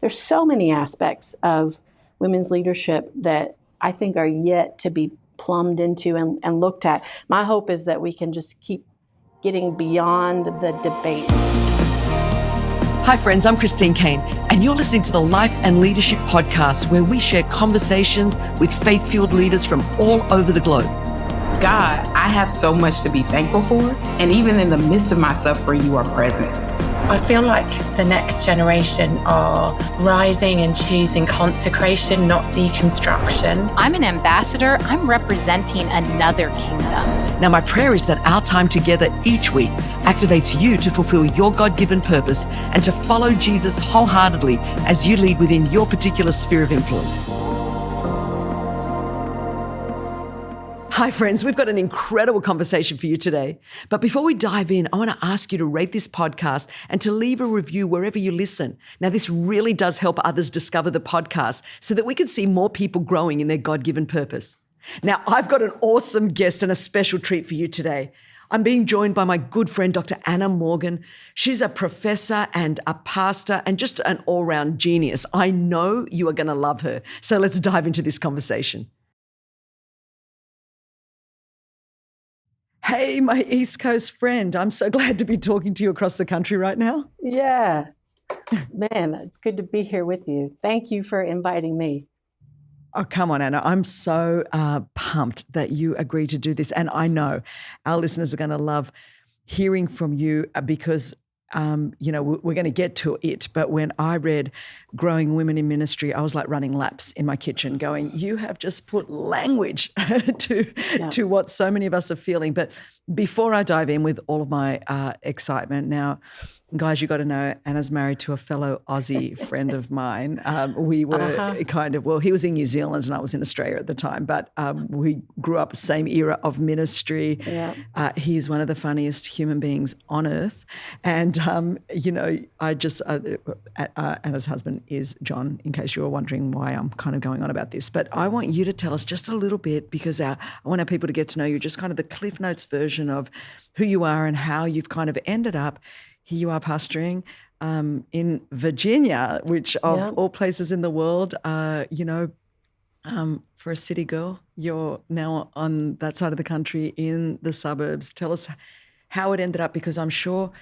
there's so many aspects of women's leadership that I think are yet to be plumbed into and looked at. My hope is that we can just keep getting beyond the debate. Hi friends, I'm Christine Caine, and you're listening to the Life and Leadership Podcast, where we share conversations with faith-fueled leaders from all over the globe. God, I have so much to be thankful for, and even in the midst of my suffering, you are present. I feel like the next generation are rising and choosing consecration, not deconstruction. I'm an ambassador. I'm representing another kingdom. Now, my prayer is that our time together each week activates you to fulfill your God-given purpose and to follow Jesus wholeheartedly as you lead within your particular sphere of influence. Hi friends, we've got an incredible conversation for you today. But before we dive in, I want to ask you to rate this podcast and to leave a review wherever you listen. Now, this really does help others discover the podcast so that we can see more people growing in their God-given purpose. Now, I've got an awesome guest and a special treat for you today. I'm being joined by my good friend, Dr. Anna Morgan. She's a professor and a pastor and just an all-round genius. I know you are going to love her. So let's dive into this conversation. Hey, my East Coast friend. I'm so glad to be talking to you across the country right now. Yeah, man, it's good to be here with you. Thank you for inviting me. Oh, come on, Anna. I'm so pumped that you agreed to do this. And I know our listeners are going to love hearing from you because, we're going to get to it. But when I read Growing Women in Ministry, I was like running laps in my kitchen going, you have just put language to what so many of us are feeling. But before I dive in with all of my excitement now, guys, you got to know Anna's married to a fellow Aussie friend of mine. We were he was in New Zealand and I was in Australia at the time, but we grew up same era of ministry. Yeah. He is one of the funniest human beings on earth. And, Anna's husband is John, in case you were wondering why I'm kind of going on about this. But I want you to tell us just a little bit because I want our people to get to know you, just kind of the Cliff Notes version of who you are and how you've kind of ended up. Here you are pastoring in Virginia, which of all places in the world, for a city girl, you're now on that side of the country in the suburbs. Tell us how it ended up, because I'm sure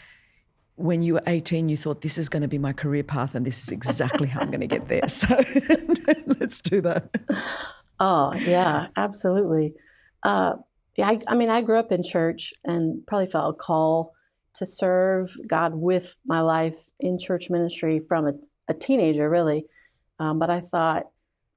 when you were 18, you thought this is going to be my career path and this is exactly how I'm going to get there. So let's do that. Oh, yeah, absolutely. I grew up in church and probably felt a call to serve God with my life in church ministry from a teenager, really. But I thought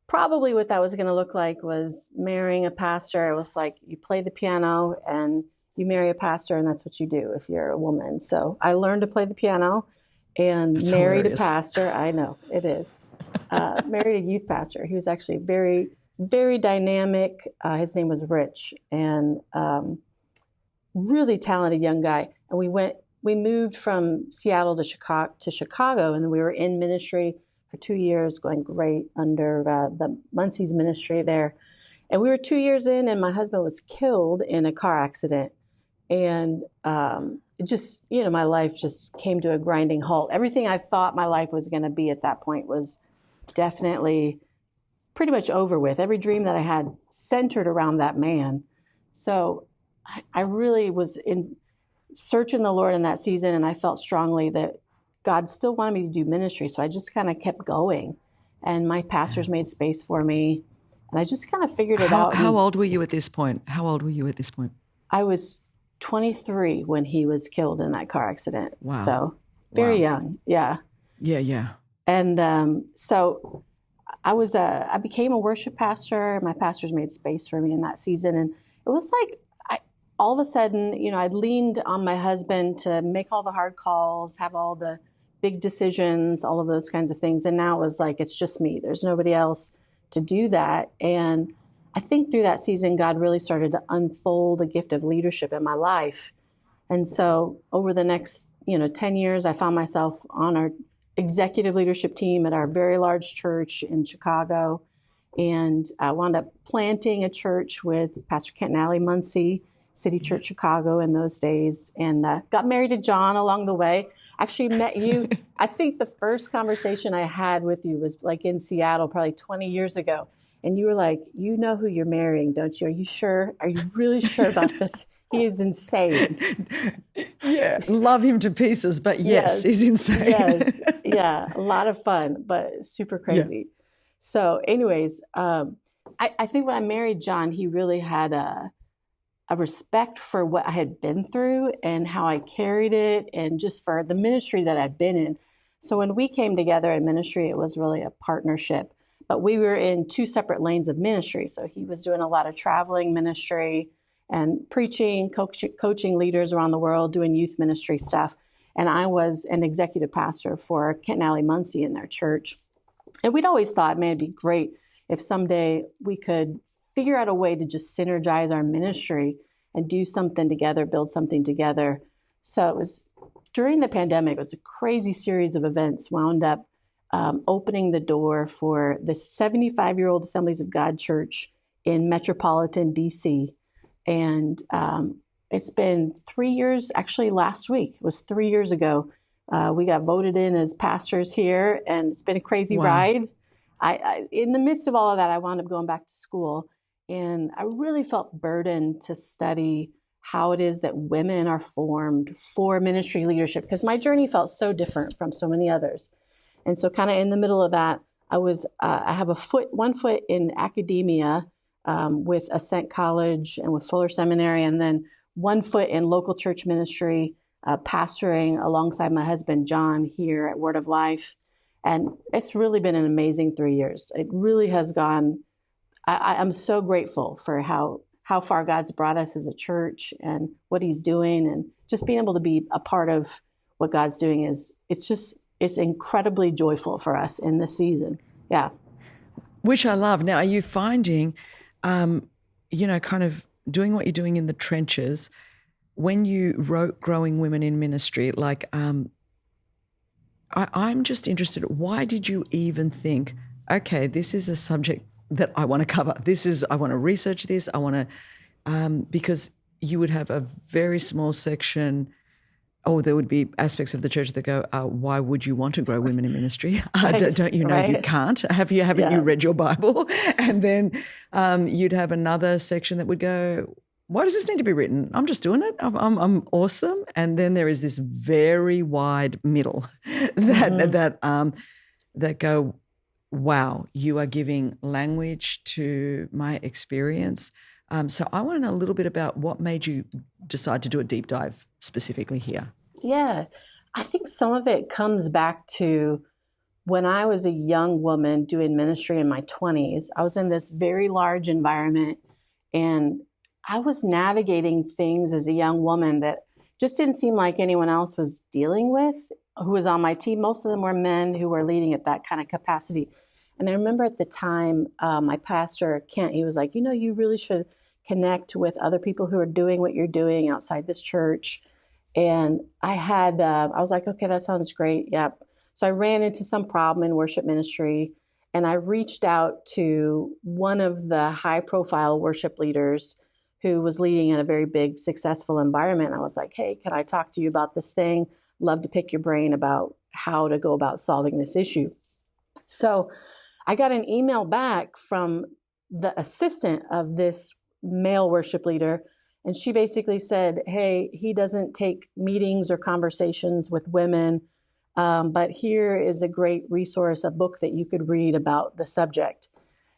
probably what that was going to look like was marrying a pastor. It was like you play the piano and you marry a pastor, and that's what you do if you're a woman. So I learned to play the piano and that's married hilarious. A pastor. I know, it is. Married a youth pastor. He was actually very, very dynamic. His name was Rich, and really talented young guy. And we moved from Seattle to Chicago, and then we were in ministry for 2 years, going great under the Muncie's ministry there. And we were 2 years in, and my husband was killed in a car accident. And it just, my life just came to a grinding halt. Everything I thought my life was going to be at that point was definitely pretty much over with. Every dream that I had centered around that man. So I really was in searching the Lord in that season, and I felt strongly that God still wanted me to do ministry. So I just kind of kept going, and my pastors made space for me, and I just kind of figured it out. How old were you at this point? I was 23 when he was killed in that car accident. Wow. So very young. Yeah. Yeah. And so I became a worship pastor. My pastors made space for me in that season, and it was like all of a sudden, I'd leaned on my husband to make all the hard calls, have all the big decisions, all of those kinds of things. And now it was like, it's just me. There's nobody else to do that. And I think through that season, God really started to unfold a gift of leadership in my life. And so over the next, 10 years, I found myself on our executive leadership team at our very large church in Chicago. And I wound up planting a church with Pastor Kent and Allie Muncie City Church Chicago in those days, and got married to John along the way. Actually met you. I think the first conversation I had with you was like in Seattle, probably 20 years ago. And you were like, you know who you're marrying, don't you? Are you sure? Are you really sure about this? He is insane. Yeah, love him to pieces, but yes, he's insane. Yes, yeah, a lot of fun, but super crazy. Yeah. So anyways, I think when I married John, he really had a respect for what I had been through and how I carried it, and just for the ministry that I'd been in. So when we came together in ministry, it was really a partnership. But we were in two separate lanes of ministry. So he was doing a lot of traveling ministry and preaching, coaching leaders around the world, doing youth ministry stuff. And I was an executive pastor for Kent and Allie Muncie in their church. And we'd always thought, man, it'd be great if someday we could figure out a way to just synergize our ministry and do something together, build something together. So it was during the pandemic, it was a crazy series of events, wound up opening the door for the 75-year-old Assemblies of God Church in metropolitan DC. And it's been 3 years, actually last week, it was 3 years ago. We got voted in as pastors here, and it's been a crazy ride. I in the midst of all of that, I wound up going back to school, and I really felt burdened to study how it is that women are formed for ministry leadership, because my journey felt so different from so many others. And so kind of in the middle of that, I have one foot in academia with Ascent College and with Fuller Seminary, and then one foot in local church ministry, pastoring alongside my husband, John, here at Word of Life. And it's really been an amazing 3 years. It really has gone. I'm so grateful for how far God's brought us as a church and what he's doing, and just being able to be a part of what God's doing it's incredibly joyful for us in this season. Yeah. Which I love. Now, are you finding, kind of doing what you're doing in the trenches, when you wrote Growing Women in Ministry, like, I'm just interested, why did you even think, okay, this is a subject that I want to cover. I want to research this. I want to, because you would have a very small section, or there would be aspects of the church that go, why would you want to grow women in ministry? Don't you know you can't? Haven't you read your Bible? And then you'd have another section that would go, why does this need to be written? I'm just doing it. I'm awesome. And then there is this very wide middle that go, wow, you are giving language to my experience. So I want to know a little bit about what made you decide to do a deep dive specifically here. Yeah, I think some of it comes back to when I was a young woman doing ministry in my 20s. I was in this very large environment, and I was navigating things as a young woman that just didn't seem like anyone else was dealing with who was on my team. Most of them were men who were leading at that kind of capacity. And I remember at the time, my pastor, Kent, he was like, you really should connect with other people who are doing what you're doing outside this church. And I was like, okay, that sounds great. Yep. So I ran into some problem in worship ministry, and I reached out to one of the high profile worship leaders who was leading in a very big, successful environment. I was like, hey, can I talk to you about this thing? Love to pick your brain about how to go about solving this issue. So I got an email back from the assistant of this male worship leader, and she basically said, hey, he doesn't take meetings or conversations with women, but here is a great resource, a book that you could read about the subject.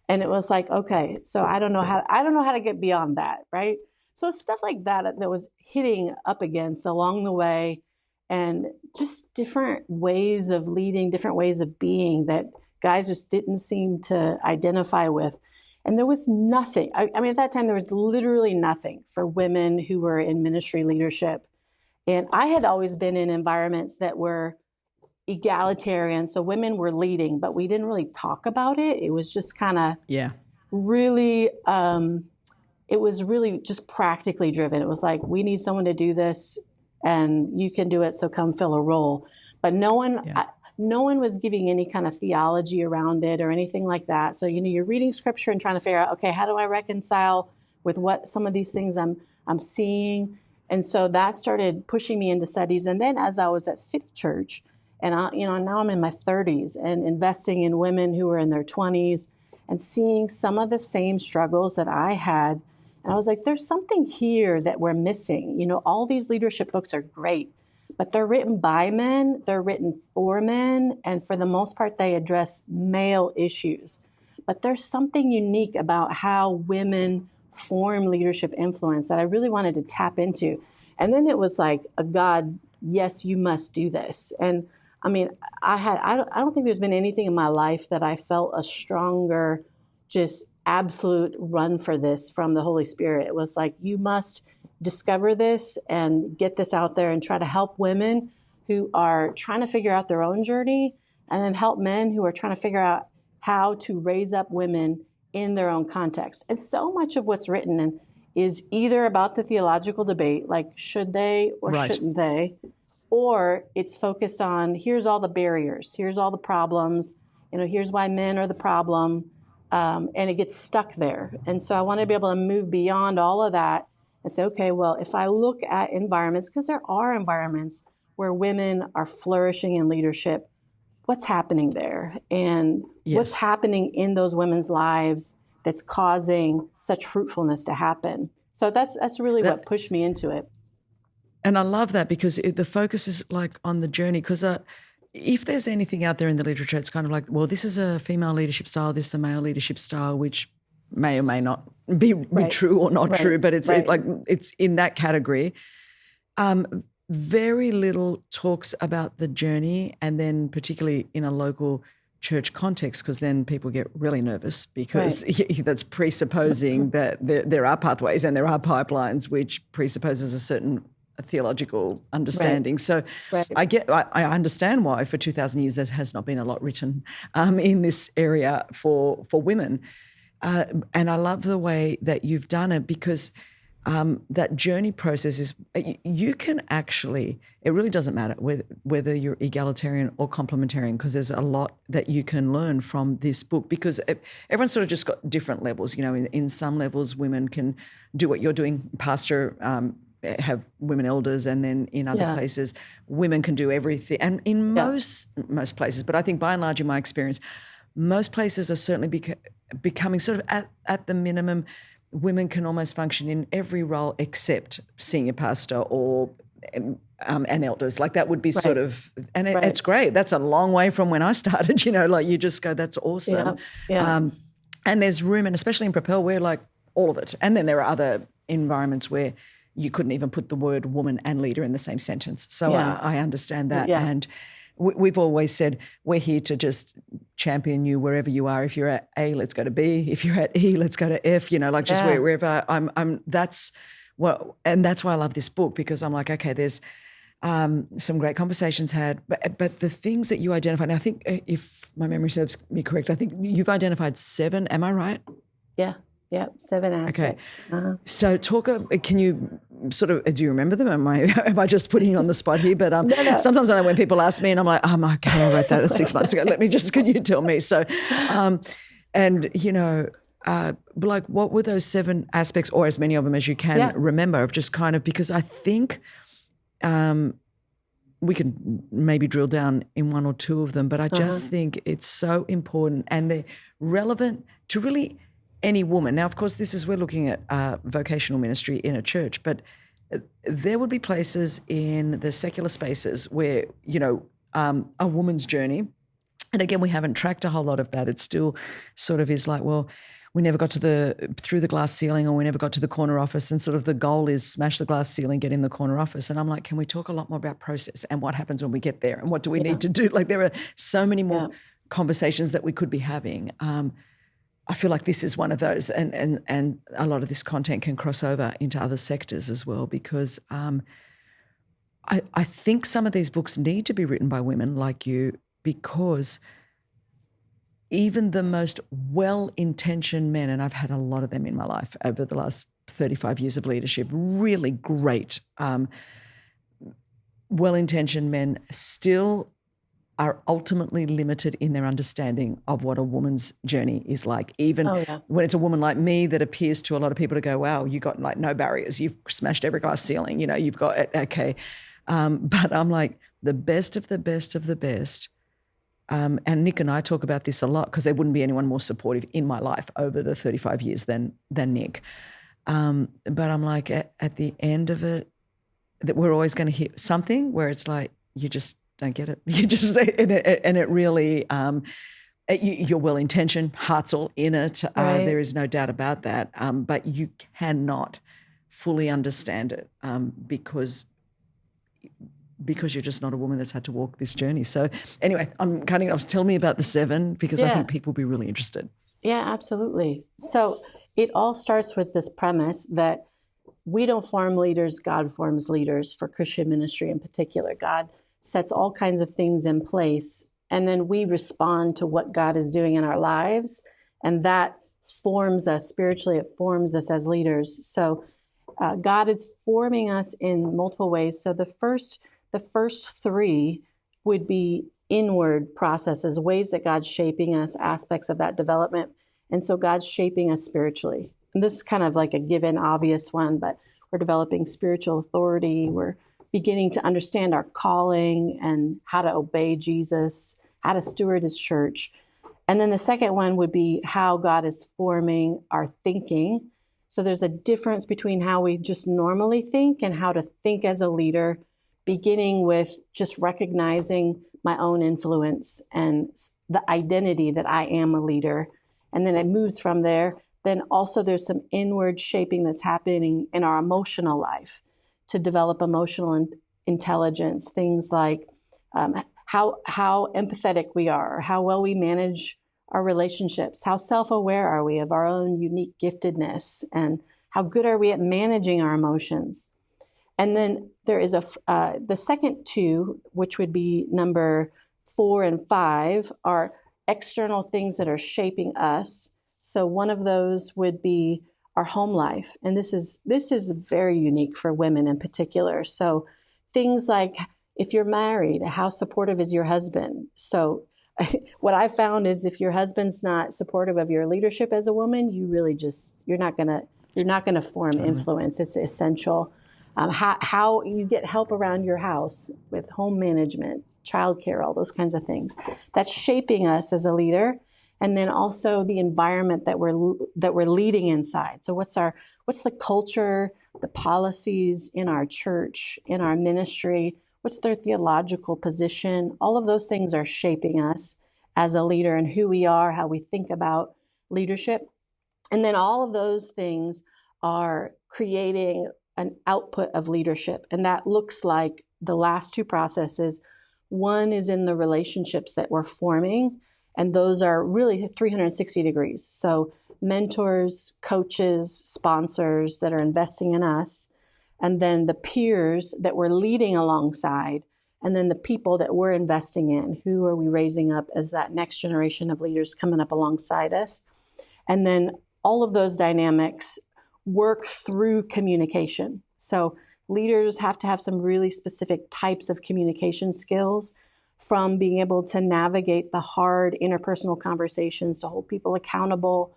And it was like, okay, so I don't know how to get beyond that, right? So stuff like that was hitting up against along the way, and just different ways of leading, different ways of being that guys just didn't seem to identify with. And there was nothing. I mean, at that time, there was literally nothing for women who were in ministry leadership. And I had always been in environments that were egalitarian. So women were leading, but we didn't really talk about it. It was just kind of really, it was really just practically driven. It was like, we need someone to do this and you can do it. So come fill a role. But no one was giving any kind of theology around it or anything like that. So, you're reading scripture and trying to figure out, okay, how do I reconcile with what some of these things I'm I'm seeing. And so that started pushing me into studies. And then as I was at City Church, and now I'm in my 30s and investing in women who are in their 20s and seeing some of the same struggles that I had. And I was like, there's something here that we're missing. All these leadership books are great, but they're written by men, they're written for men, and for the most part, they address male issues. But there's something unique about how women form leadership influence that I really wanted to tap into. And then it was like a God, yes, you must do this. And I mean, I don't think there's been anything in my life that I felt a stronger, just absolute run for this from the Holy Spirit. It was like, you must discover this and get this out there and try to help women who are trying to figure out their own journey, and then help men who are trying to figure out how to raise up women in their own context. And so much of what's written is either about the theological debate, like should they or shouldn't they, or it's focused on here's all the barriers, here's all the problems, here's why men are the problem, and it gets stuck there. And so I want to be able to move beyond all of that and say, okay, well, if I look at environments, because there are environments where women are flourishing in leadership, what's happening there? And what's happening in those women's lives that's causing such fruitfulness to happen? So that's really what pushed me into it. And I love that because the focus is like on the journey, because if there's anything out there in the literature, it's kind of like, well, this is a female leadership style, this is a male leadership style, which may or may not be true or not true, but it's it's in that category. Very little talks about the journey, and then particularly in a local church context, because then people get really nervous because that's presupposing that there are pathways and there are pipelines, which presupposes a certain theological understanding. So I understand why for 2,000 years there has not been a lot written in this area for women. And I love the way that you've done it, because that journey process is, you can actually, it really doesn't matter whether you're egalitarian or complementarian, because there's a lot that you can learn from this book, because everyone's sort of just got different levels. In some levels, women can do what you're doing, pastor, have women elders, and then in other places, women can do everything. And in most places, but I think by and large in my experience, most places are certainly becoming sort of at the minimum, women can almost function in every role except senior pastor or and elders. Like that would be sort of, and it's great. That's a long way from when I started, like you just go, that's awesome. And there's room, and especially in Propel, we're like all of it. And then there are other environments where you couldn't even put the word woman and leader in the same sentence. So I understand that. And we've always said we're here to just champion you wherever you are. If you're at A, let's go to B. If you're at E, let's go to F. Just wherever I'm. That's what, and that's why I love this book, because I'm like, okay, there's some great conversations had, but the things that you identified. And I think, if my memory serves me correct, I think you've identified 7. Am I right? Yeah. 7 aspects. Okay. So can you sort of, do you remember them? Am I just putting you on the spot here? But No. Sometimes I know when people ask me and I'm like, okay, I wrote that 6 months ago. Can you tell me? So, like what were those 7 aspects, or as many of them as you can remember, of just kind of, because I think we can maybe drill down in 1 or 2 of them, but I just think it's so important, and they're relevant to really any woman. Now, of course, we're looking at vocational ministry in a church, but there would be places in the secular spaces where, a woman's journey, and again, we haven't tracked a whole lot of that. It still sort of is like, well, we never got through the glass ceiling, or we never got to the corner office, and sort of the goal is smash the glass ceiling, get in the corner office. And I'm like, can we talk a lot more about process and what happens when we get there, and what do we need to do? Like, there are so many more conversations that we could be having. I feel like this is one of those, and a lot of this content can cross over into other sectors as well, because I think some of these books need to be written by women like you, because even the most well-intentioned men, and I've had a lot of them in my life over the last 35 years of leadership, really great well-intentioned men still are ultimately limited in their understanding of what a woman's journey is like. Even when it's a woman like me that appears to a lot of people to go, wow, you got like no barriers. You've smashed every glass ceiling. You know, you've got, okay. But I'm like the best of the best of the best. And Nick and I talk about this a lot because there wouldn't be anyone more supportive in my life over the 35 years than Nick. But I'm like, at the end of it, that we're always going to hit something where it's like, you just don't get it. You just, and it really, you're well-intentioned, heart's all in it. Right. There is no doubt about that. But you cannot fully understand it because you're just not a woman that's had to walk this journey. So anyway, I'm cutting it off. Tell me about the 7 because I think people will be really interested. Yeah, absolutely. So it all starts with this premise that we don't form leaders, God forms leaders for Christian ministry in particular. God sets all kinds of things in place, and then we respond to what God is doing in our lives, and that forms us spiritually. It forms us as leaders. So God is forming us in multiple ways. So the first 3 would be inward processes, ways that God's shaping us, aspects of that development. And so God's shaping us spiritually. And this is kind of like a given, obvious one, but we're developing spiritual authority. We're beginning to understand our calling and how to obey Jesus, how to steward his church. And then the second one would be how God is forming our thinking. So there's a difference between how we just normally think and how to think as a leader, beginning with just recognizing my own influence and the identity that I am a leader. And then it moves from there. Then also there's some inward shaping that's happening in our emotional life to develop emotional intelligence, things like how empathetic we are, how well we manage our relationships, how self-aware are we of our own unique giftedness, and how good are we at managing our emotions. And then there is the second 2, which would be number 4 and 5, are external things that are shaping us. So one of those would be our home life. And this is very unique for women in particular. So things like if you're married, how supportive is your husband? So what I found is if your husband's not supportive of your leadership as a woman, you really you're not gonna form influence. It's essential. How you get help around your house with home management, childcare, all those kinds of things. That's shaping us as a leader. And then also the environment that we're leading inside. So what's the culture, the policies in our church, in our ministry? What's their theological position? All of those things are shaping us as a leader and who we are, how we think about leadership. And then all of those things are creating an output of leadership. And that looks like the last 2 processes. One is in the relationships that we're forming, and those are really 360 degrees. So mentors, coaches, sponsors that are investing in us, and then the peers that we're leading alongside, and then the people that we're investing in. Who are we raising up as that next generation of leaders coming up alongside us? And then all of those dynamics work through communication. So leaders have to have some really specific types of communication skills, from being able to navigate the hard interpersonal conversations to hold people accountable,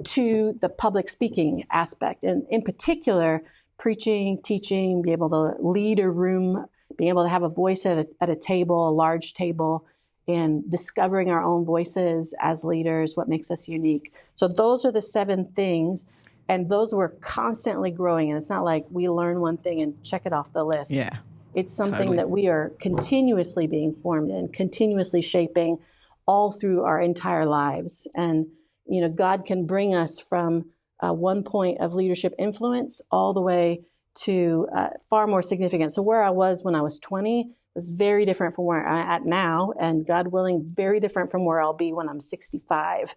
to the public speaking aspect. And in particular, preaching, teaching, be able to lead a room, being able to have a voice at a table, a large table, and discovering our own voices as leaders, what makes us unique. So those are the 7 things. And those were constantly growing. And it's not like we learn one thing and check it off the list. Yeah. It's something that we are continuously being formed in, continuously shaping all through our entire lives. And, God can bring us from one point of leadership influence all the way to far more significant. So where I was when I was 20 was very different from where I'm at now. And God willing, very different from where I'll be when I'm 65.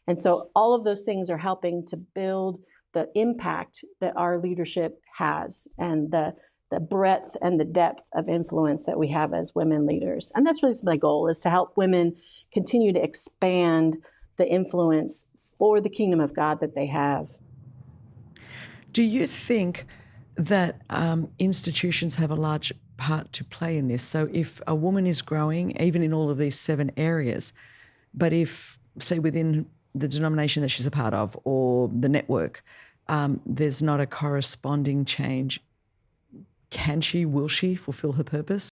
And so all of those things are helping to build the impact that our leadership has, and the breadth and the depth of influence that we have as women leaders. And that's really my goal, is to help women continue to expand the influence for the kingdom of God that they have. Do you think that institutions have a large part to play in this. So if a woman is growing, even in all of these 7 areas, but if, say, within the denomination that she's a part of or the network, there's not a corresponding change, will she fulfill her purpose?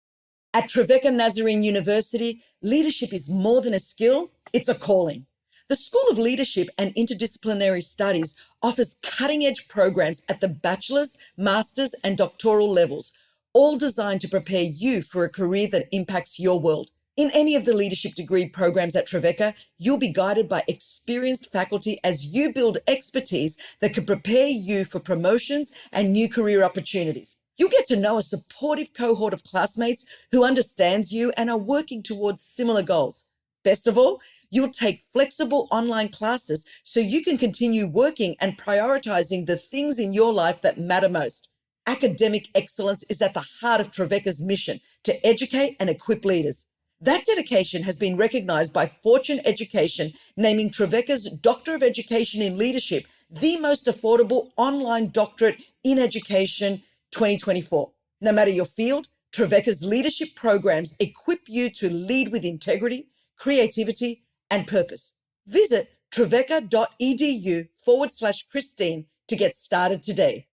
At Trevecca Nazarene University, leadership is more than a skill, it's a calling. The School of Leadership and Interdisciplinary Studies offers cutting-edge programs at the bachelor's, master's, and doctoral levels, all designed to prepare you for a career that impacts your world. In any of the leadership degree programs at Trevecca, you'll be guided by experienced faculty as you build expertise that can prepare you for promotions and new career opportunities. You'll get to know a supportive cohort of classmates who understands you and are working towards similar goals. Best of all, you'll take flexible online classes so you can continue working and prioritizing the things in your life that matter most. Academic excellence is at the heart of Trevecca's mission to educate and equip leaders. That dedication has been recognized by Fortune Education, naming Trevecca's Doctor of Education in Leadership the most affordable online doctorate in education 2024. No matter your field, Trevecca's leadership programs equip you to lead with integrity, creativity, and purpose. Visit trevecca.edu/Christine to get started today.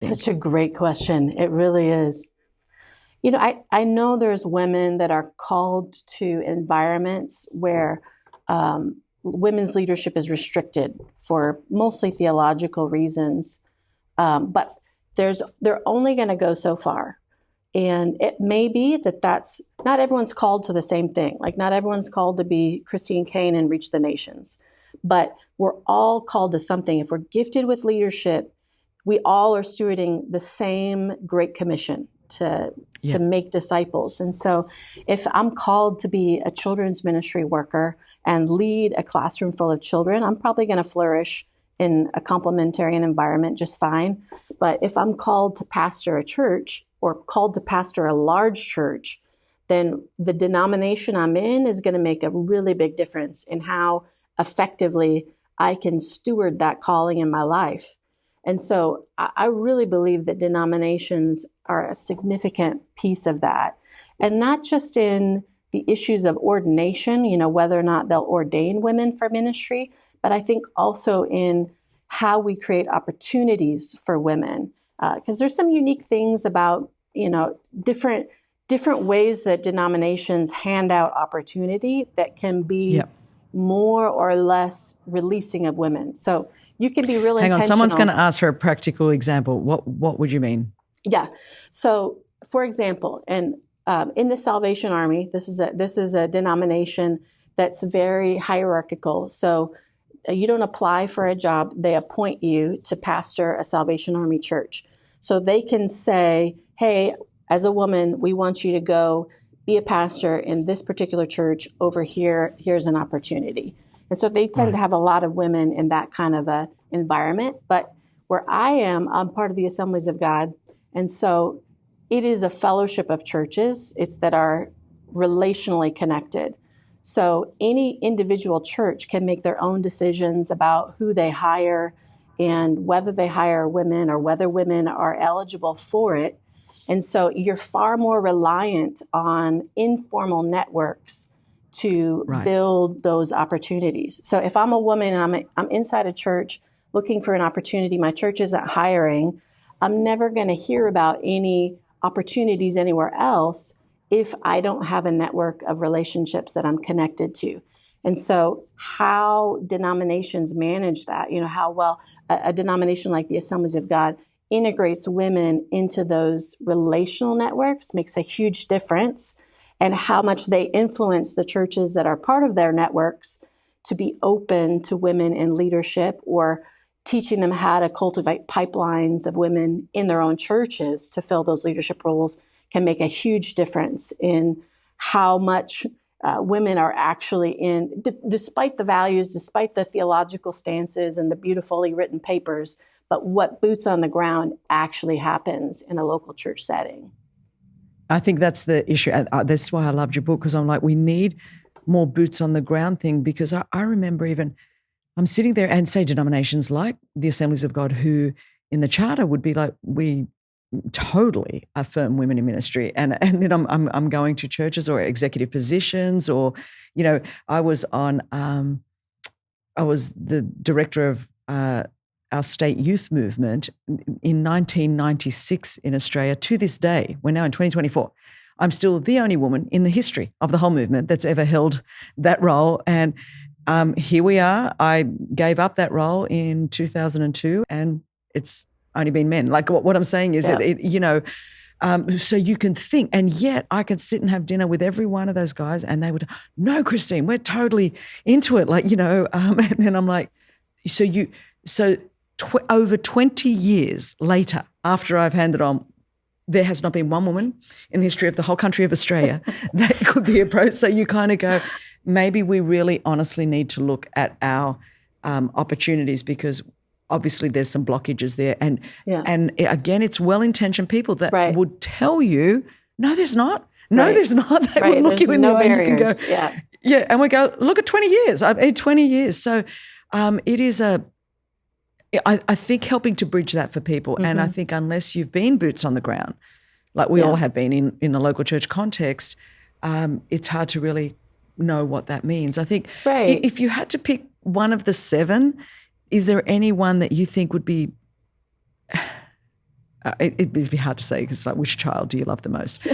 Such a great question. It really is. You know, I know there's women that are called to environments where women's leadership is restricted for mostly theological reasons, but they're only going to go so far. And it may be that's not everyone's called to the same thing. Like not everyone's called to be Christine Caine and reach the nations, but we're all called to something. If we're gifted with leadership, we all are stewarding the same Great Commission to make disciples. And so if I'm called to be a children's ministry worker and lead a classroom full of children, I'm probably going to flourish in a complementarian environment just fine. But if I'm called to pastor a church or called to pastor a large church, then the denomination I'm in is going to make a really big difference in how effectively I can steward that calling in my life. And so I really believe that denominations are a significant piece of that. And not just in the issues of ordination, you know, whether or not they'll ordain women for ministry, but I think also in how we create opportunities for women. Because there's some unique things about, you know, different ways that denominations hand out opportunity that can be more or less releasing of women. So you can be really intentional. Hang on, someone's going to ask for a practical example. What would you mean? Yeah. So, for example, in the Salvation Army, this is a denomination that's very hierarchical. So you don't apply for a job; they appoint you to pastor a Salvation Army church. So they can say, "Hey, as a woman, we want you to go be a pastor in this particular church over here. Here's an opportunity." And so they tend to have a lot of women in that kind of a environment. But where I am, I'm part of the Assemblies of God. And so it is a fellowship of churches. It's that are relationally connected. So any individual church can make their own decisions about who they hire and whether they hire women or whether women are eligible for it. And so you're far more reliant on informal networks to build those opportunities. So if I'm a woman and I'm inside a church looking for an opportunity, my church isn't hiring, I'm never going to hear about any opportunities anywhere else if I don't have a network of relationships that I'm connected to. And so how denominations manage that, you know, how well a denomination like the Assemblies of God integrates women into those relational networks makes a huge difference. And how much they influence the churches that are part of their networks to be open to women in leadership, or teaching them how to cultivate pipelines of women in their own churches to fill those leadership roles can make a huge difference in how much women are actually in, despite the values, despite the theological stances and the beautifully written papers, but what boots on the ground actually happens in a local church setting. I think that's the issue. That's why I loved your book, because I'm like, we need more boots on the ground thing, because I remember even I'm sitting there and say denominations like the Assemblies of God who in the charter would be like, we totally affirm women in ministry, and then I'm going to churches or executive positions, or I was the director of our state youth movement in 1996 in Australia. To this day, we're now in 2024. I'm still the only woman in the history of the whole movement that's ever held that role, and here we are. I gave up that role in 2002, and it's only been men. Like what I'm saying is that so you can think, and yet I could sit and have dinner with every one of those guys, and they would, no, Christine, we're totally into it. And then I'm like, over 20 years later, after I've handed on, there has not been one woman in the history of the whole country of Australia that could be approached. So you kind of go, maybe we really honestly need to look at our opportunities, because obviously there's some blockages there. And again, it's well-intentioned people that would tell you, no, there's not. No, there's not. They would look you in the eye and you can go, and we go, look at 20 years. I've had 20 years. So it is I think helping to bridge that for people. And I think unless you've been boots on the ground, like we all have been in a local church context, it's hard to really know what that means. I think if you had to pick one of the 7, is there anyone that you think would be it'd be hard to say, because it's like, which child do you love the most?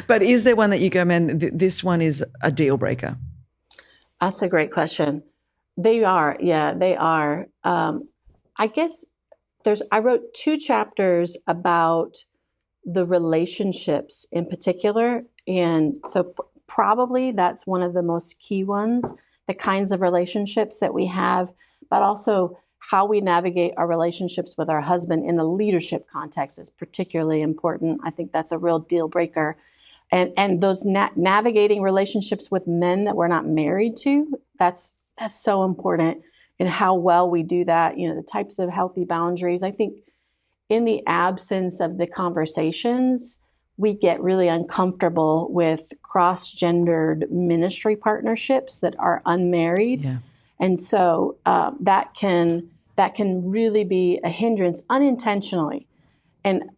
But is there one that you go, man, this one is a deal breaker? That's a great question. They are. I guess I wrote 2 chapters about the relationships in particular. And so probably that's one of the most key ones, the kinds of relationships that we have, but also how we navigate our relationships with our husband in the leadership context is particularly important. I think that's a real deal breaker. And those navigating relationships with men that we're not married to, that's so important, and how well we do that, the types of healthy boundaries. I think in the absence of the conversations, we get really uncomfortable with cross-gendered ministry partnerships that are unmarried. Yeah. And so that can really be a hindrance unintentionally. And,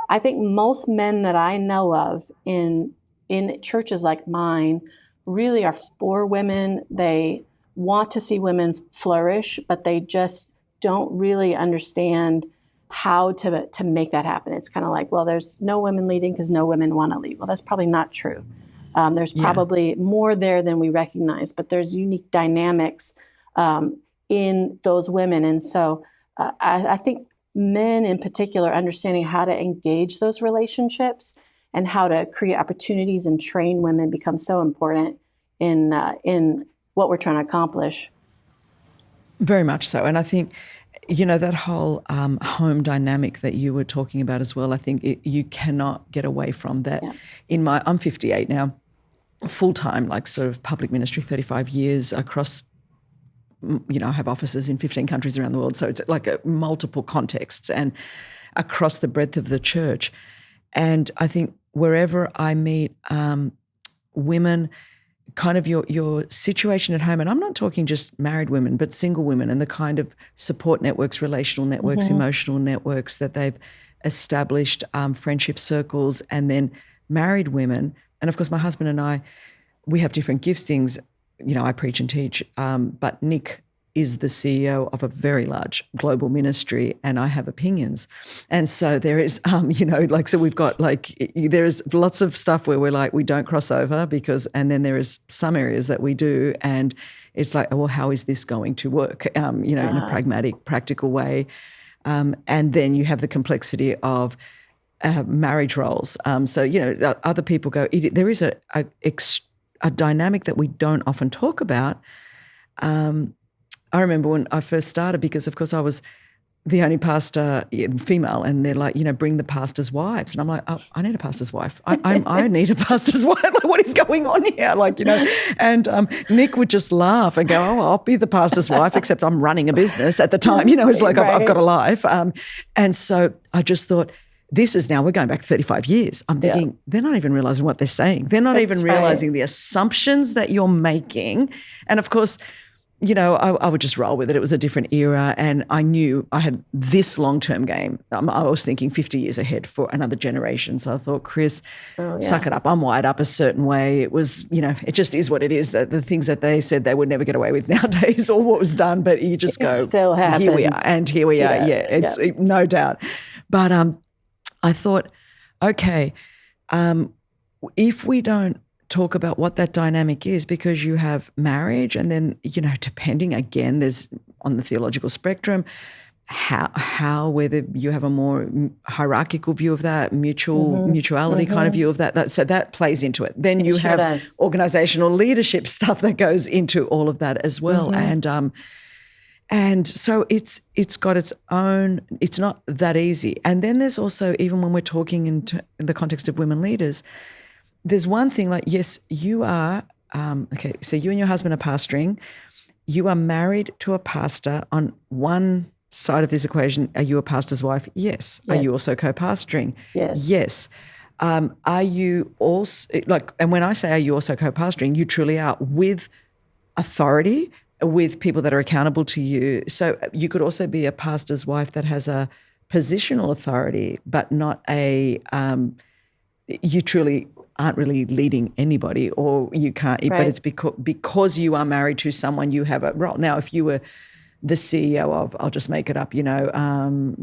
I think most men that I know of in churches like mine really are for women. They want to see women flourish, but they just don't really understand how to make that happen. It's kind of like, well, there's no women leading because no women want to lead. Well, that's probably not true. There's probably more there than we recognize, but there's unique dynamics in those women. And so I think men in particular understanding how to engage those relationships and how to create opportunities and train women becomes so important in what we're trying to accomplish. Very much so. And I think, that whole home dynamic that you were talking about as well, I think you cannot get away from that. Yeah. I'm 58 now, full-time, like sort of public ministry, 35 years across, I have offices in 15 countries around the world. So it's like multiple contexts and across the breadth of the church. And I think wherever I meet women, kind of your situation at home, and I'm not talking just married women, but single women, and the kind of support networks, relational networks, emotional networks that they've established, friendship circles, and then married women. And of course, my husband and I, we have different giftings. I preach and teach, but Nick is the CEO of a very large global ministry, and I have opinions. And so there is, so we've got there's lots of stuff where we're like, we don't cross over and then there is some areas that we do. And it's like, well, how is this going to work, in a pragmatic, practical way? And then you have the complexity of marriage roles. So, other people go, there is a dynamic that we don't often talk about. I remember when I first started, because of course I was the only pastor female, and they're like, bring the pastor's wives. And I'm like, oh, I need a pastor's wife. I need a pastor's wife. Like, what is going on here? And Nick would just laugh and go, oh, I'll be the pastor's wife, except I'm running a business at the time. It's like I've got a life. And so I just thought, we're going back 35 years. I'm thinking, they're not even realizing what they're saying. They're not even realizing the assumptions that you're making. And of course, I would just roll with it. It was a different era, and I knew I had this long-term game. I was thinking 50 years ahead for another generation. So I thought, Chris, suck it up. I'm wired up a certain way. It was, it just is what it is. The things that they said they would never get away with nowadays, or what was done, but you just go, still happens. Here we are, and here we are. Yeah, it's no doubt. But I thought, okay, if we don't talk about what that dynamic is, because you have marriage, and then, depending, again, there's on the theological spectrum, how whether you have a more hierarchical view of that, mutuality kind of view of that. So that plays into it. Then you have organizational leadership stuff that goes into all of that as well. And so it's got its own, it's not that easy. And then there's also, even when we're talking in the context of women leaders, there's one thing, like, yes, you are, so you and your husband are pastoring. You are married to a pastor. On one side of this equation, are you a pastor's wife? Yes. Are you also co-pastoring? Yes. Yes. Are you also, and when I say are you also co-pastoring, you truly are, with authority, with people that are accountable to you. So you could also be a pastor's wife that has a positional authority, but not you truly aren't really leading anybody, or you can't, but it's because you are married to someone, you have a role. Now, if you were the CEO of, I'll just make it up,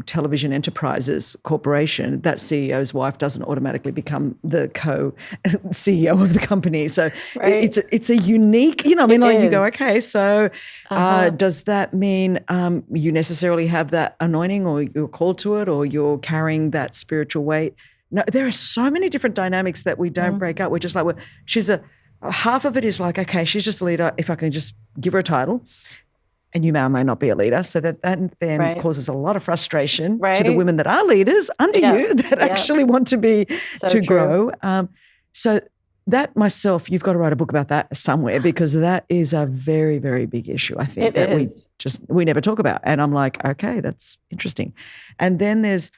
Television Enterprises Corporation, that CEO's wife doesn't automatically become the co-CEO of the company. So it's a unique, you go, okay, so does that mean you necessarily have that anointing, or you're called to it, or you're carrying that spiritual weight? No, there are so many different dynamics that we don't break up. We're just like, half of it is like, okay, she's just a leader, if I can just give her a title, and you may or may not be a leader. So that then causes a lot of frustration to the women that are leaders under you, that actually want to be, grow. So that myself, you've got to write a book about that somewhere, because that is a very, very big issue, I think, we never talk about. And I'm like, okay, that's interesting. And then there's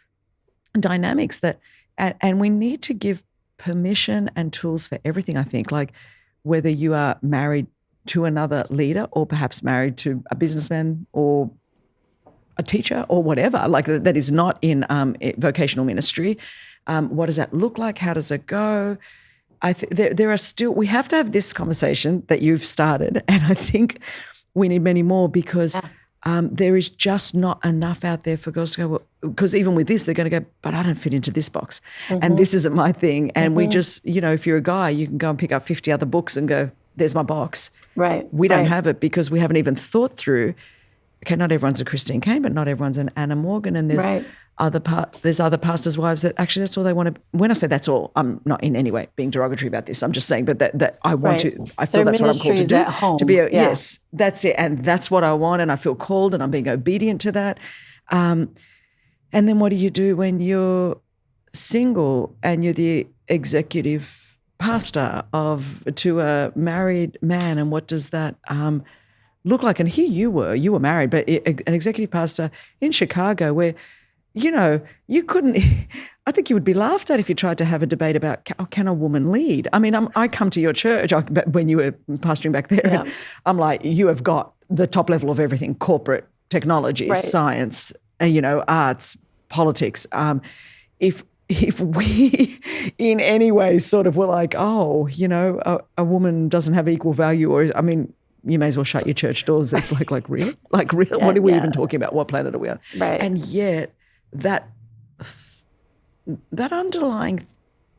dynamics that, and we need to give permission and tools for everything, I think, like whether you are married to another leader, or perhaps married to a businessman or a teacher or whatever, like that is not in vocational ministry. What does that look like? How does it go? There are still, we have to have this conversation that you've started, and I think we need many more, because there is just not enough out there for girls to go, because even with this, they're going to go, but I don't fit into this box, and this isn't my thing. And we just, if you're a guy, you can go and pick up 50 other books and go, there's my box. Right. We don't have it, because we haven't even thought through, okay, not everyone's a Christine Caine, but not everyone's an Anna Morgan, and there's other pastors' wives that actually that's all they want to. When I say that's all, I'm not in any way being derogatory about this. I'm just saying, but that I want to. I feel that's what I'm called to do. At home. To be yes, that's it, and that's what I want, and I feel called, and I'm being obedient to that. And then what do you do when you're single and you're the executive pastor to a married man, and what does that look like? And here you were married, but an executive pastor in Chicago, where you couldn't. I think you would be laughed at if you tried to have a debate about can a woman lead. I mean, I come to your church when you were pastoring back there, and I'm like, you have got the top level of everything: corporate, technology, science, arts, politics. If we in any way sort of were like, a woman doesn't have equal value, or, I mean, you may as well shut your church doors. It's like real? Like real? What are we even talking about? What planet are we on? Right. And yet that underlying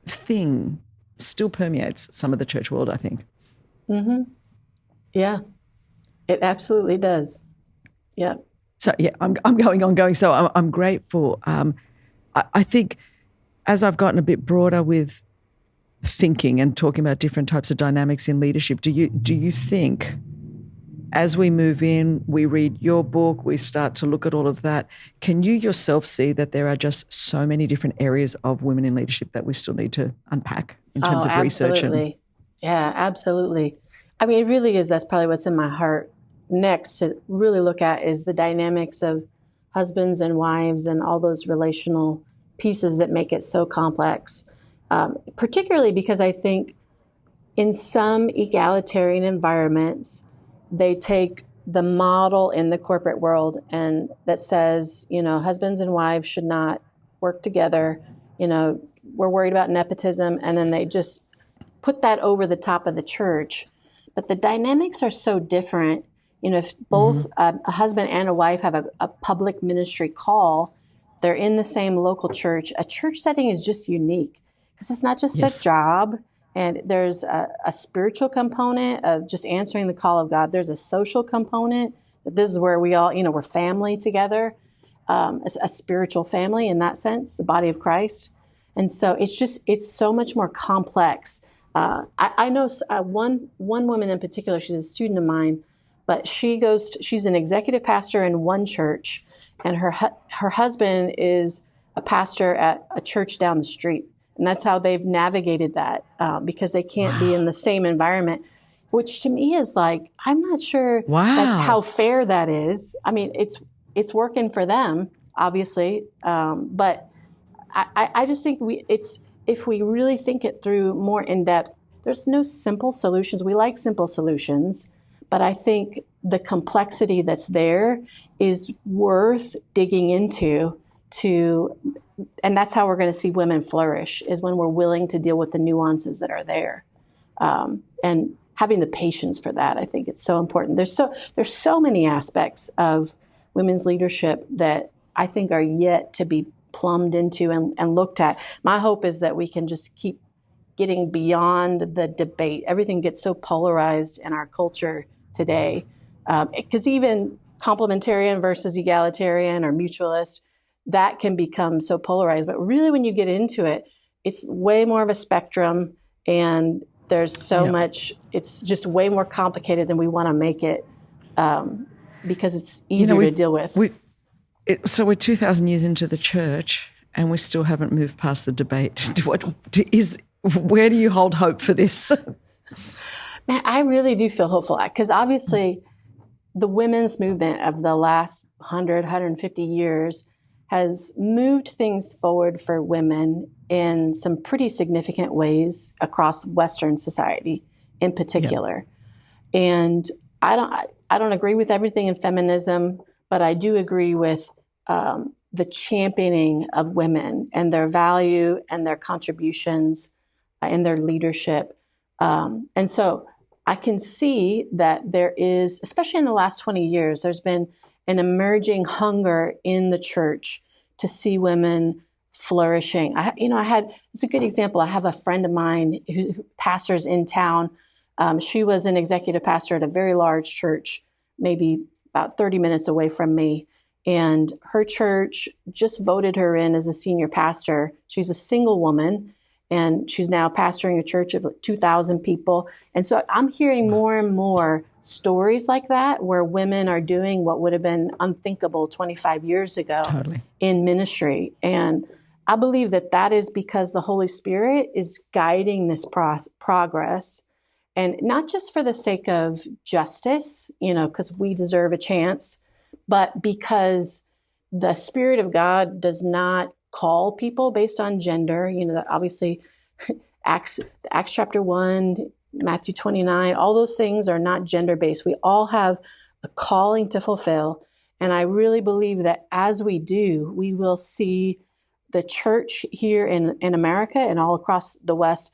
thing still permeates some of the church world, I think. Mm-hmm. Yeah, it absolutely does. Yeah. So, I'm going. So I'm grateful. I think as I've gotten a bit broader with thinking and talking about different types of dynamics in leadership, do you think as we move in, we read your book, we start to look at all of that, can you yourself see that there are just so many different areas of women in leadership that we still need to unpack in terms of research? Absolutely. Yeah, absolutely. I mean, it really is. That's probably what's in my heart next to really look at is the dynamics of husbands and wives and all those relational pieces that make it so complex, particularly because I think in some egalitarian environments, they take the model in the corporate world, and that says, husbands and wives should not work together. We're worried about nepotism, and then they just put that over the top of the church. But the dynamics are so different. If both a husband and a wife have a public ministry call, they're in the same local church. A church setting is just unique because it's not just a job, and there's a spiritual component of just answering the call of God. There's a social component. This is where we all, we're family together, a spiritual family in that sense, the body of Christ. And so it's so much more complex. I know one woman in particular, she's a student of mine, but she's an executive pastor in one church, and her husband is a pastor at a church down the street. And that's how they've navigated that, because they can't be in the same environment, which to me is like, I'm not sure that's how fair that is. I mean, it's working for them, obviously. But I just think if we really think it through more in depth, there's no simple solutions. We like simple solutions, but I think the complexity that's there is worth digging into and that's how we're going to see women flourish, is when we're willing to deal with the nuances that are there. And having the patience for that, I think it's so important. There's so many aspects of women's leadership that I think are yet to be plumbed into and looked at. My hope is that we can just keep getting beyond the debate. Everything gets so polarized in our culture today, because even complementarian versus egalitarian or mutualist, that can become so polarized. But really, when you get into it, it's way more of a spectrum, and there's so much, it's just way more complicated than we want to make it, because it's easier to deal with. So we're 2,000 years into the church, and we still haven't moved past the debate. Where do you hold hope for this? Man, I really do feel hopeful, because obviously the women's movement of the last 100, 150 years has moved things forward for women in some pretty significant ways across Western society in particular. Yep. And I don't agree with everything in feminism, but I do agree with the championing of women and their value and their contributions and their leadership. And so I can see that there is, especially in the last 20 years, there's been an emerging hunger in the church to see women flourishing. It's a good example. I have a friend of mine who pastors in town. She was an executive pastor at a very large church, maybe about 30 minutes away from me. And her church just voted her in as a senior pastor. She's a single woman, and she's now pastoring a church of 2,000 people. And so I'm hearing more and more stories like that, where women are doing what would have been unthinkable 25 years ago in ministry. And I believe that is because the Holy Spirit is guiding this progress, and not just for the sake of justice, because we deserve a chance, but because the Spirit of God does not call people based on gender. Obviously Acts chapter 1, Matthew 29, all those things are not gender-based. We all have a calling to fulfill. And I really believe that as we do, we will see the church here in America and all across the West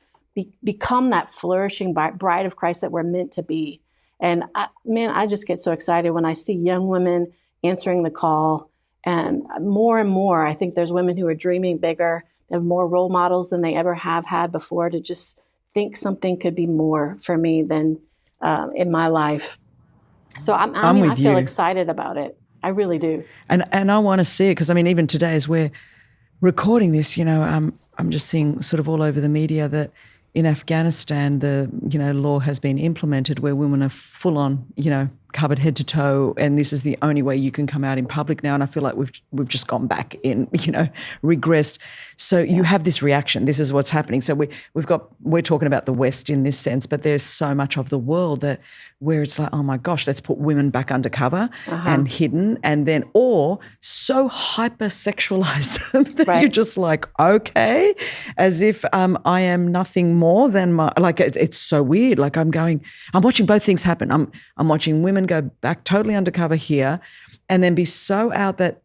become that flourishing bride of Christ that we're meant to be. And I just get so excited when I see young women answering the call. And more, I think there's women who are dreaming bigger. They have more role models than they ever have had before, to just think something could be more for me than in my life. So I feel excited about it. I really do. And I want to see it, because even today as we're recording this, I'm just seeing sort of all over the media that in Afghanistan, the law has been implemented where women are full on, covered head to toe, and this is the only way you can come out in public now. And I feel like we've just gone back in, regressed. So you have this reaction. This is what's happening. So we're talking about the West in this sense, but there's so much of the world where it's like, oh my gosh, let's put women back undercover and hidden, and then or so hypersexualize them that you're just like, okay, as if I am nothing more than it's so weird. Like I'm watching both things happen. I'm watching women women go back totally undercover here and then be so out that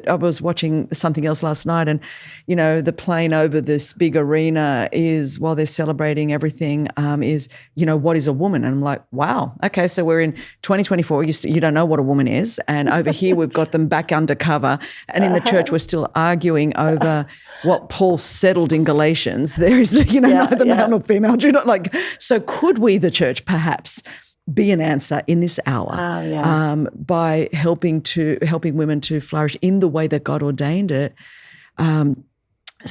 I was watching something else last night, and, the plane over this big arena is, while they're celebrating everything, is, what is a woman? And I'm like, wow, okay, so we're in 2024. You don't know what a woman is. And over here, we've got them back undercover. And in the church, we're still arguing over what Paul settled in Galatians. There is, neither male nor female. So could we, the church, perhaps be an answer in this hour by helping women to flourish in the way that God ordained it,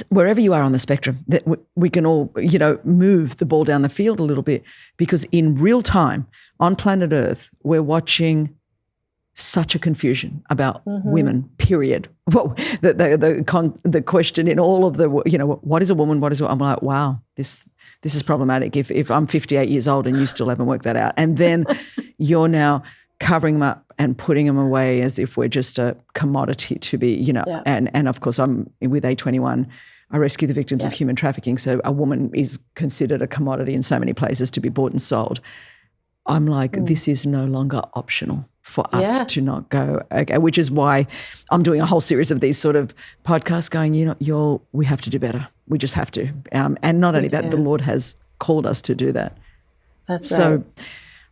wherever you are on the spectrum, that we can all, move the ball down the field a little bit, because in real time on planet Earth, we're watching such a confusion about women, period. Well, the question in all of the, what is a woman? I'm like, wow, this is problematic. If I'm 58 years old and you still haven't worked that out, and then you're now covering them up and putting them away as if we're just a commodity to be, and of course I'm with A21. I rescue the victims of human trafficking. So a woman is considered a commodity in so many places to be bought and sold. I'm like, this is no longer optional for us to not go, okay, which is why I'm doing a whole series of these sort of podcasts going, we have to do better. We just have to. And not only that, the Lord has called us to do that. That's so right.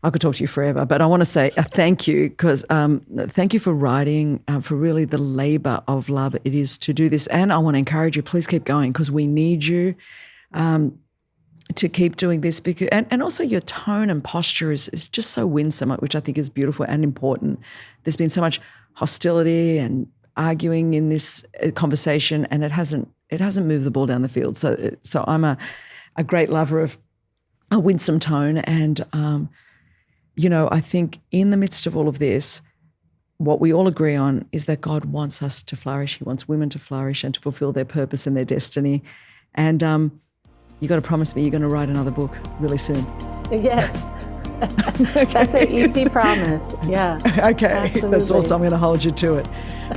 I could talk to you forever, but I want to say thank you, because thank you for writing, for really the labor of love it is to do this. And I want to encourage you, please keep going, because we need you to keep doing this, because and also your tone and posture is just so winsome, which I think is beautiful and important. There's been so much hostility and arguing in this conversation, and it hasn't moved the ball down the field. So I'm a great lover of a winsome tone, and I think in the midst of all of this, what we all agree on is that God wants us to flourish. He wants women to flourish and to fulfill their purpose and their destiny. And you got to promise me you're going to write another book really soon. Yes. That's an easy promise. Yeah. Okay. Absolutely. That's awesome. I'm going to hold you to it.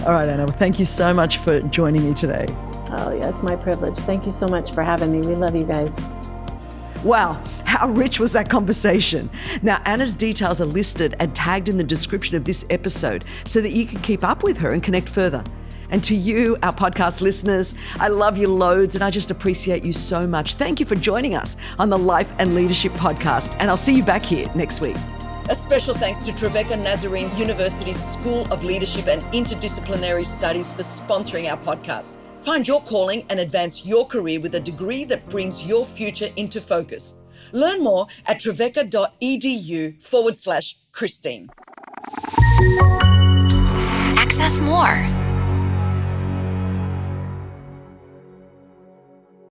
All right, Anna. Well, thank you so much for joining me today. Oh, yes, my privilege. Thank you so much for having me. We love you guys. Wow, how rich was that conversation? Now, Anna's details are listed and tagged in the description of this episode so that you can keep up with her and connect further. And to you, our podcast listeners, I love you loads, and I just appreciate you so much. Thank you for joining us on the Life and Leadership Podcast, and I'll see you back here next week. A special thanks to Trevecca Nazarene University's School of Leadership and Interdisciplinary Studies for sponsoring our podcast. Find your calling and advance your career with a degree that brings your future into focus. Learn more at trevecca.edu/Christine. Access more